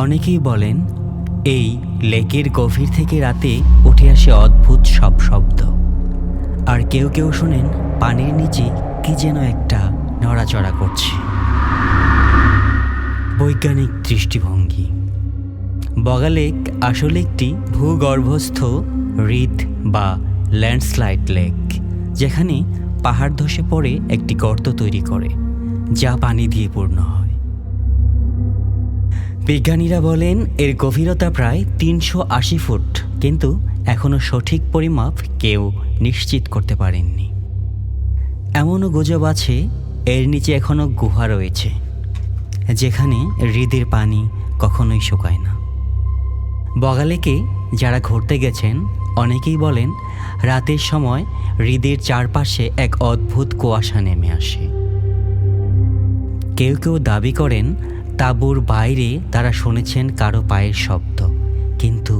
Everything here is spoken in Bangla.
অনেকেই বলেন এই লেকের গভীর থেকে রাতে উঠে আসে অদ্ভুত সব শব্দ। আর কেউ কেউ শোনেন পানির নিচে কি যেন একটা নড়াচড়া করছে। বৈজ্ঞানিক দৃষ্টিভঙ্গি। বগা লেক আসলে একটি ভূগর্ভস্থ হ্রদ বা ল্যান্ডস্লাইড লেক, যেখানে পাহাড় ধসে পড়ে একটি গর্ত তৈরি করে যা পানি দিয়ে পূর্ণ হয়। বিজ্ঞানীরা বলেন এর গভীরতা প্রায় ৩৮০ ফুট, কিন্তু এখনও সঠিক পরিমাপ কেউ নিশ্চিত করতে পারেননি। এমনও গুজব আছে এর নিচে এখনও গুহা রয়েছে, যেখানে হ্রদের পানি কখনোই শুকায় না। বগা লেকে যারা ঘুরতে গেছেন অনেকেই বলেন রাতের সময় হ্রদের চারপাশে এক অদ্ভুত কুয়াশা নেমে আসে। কেউ কেউ দাবি করেন তাঁবুর বাইরে তারা শুনেছেন কারো পায়ের শব্দ, কিন্তু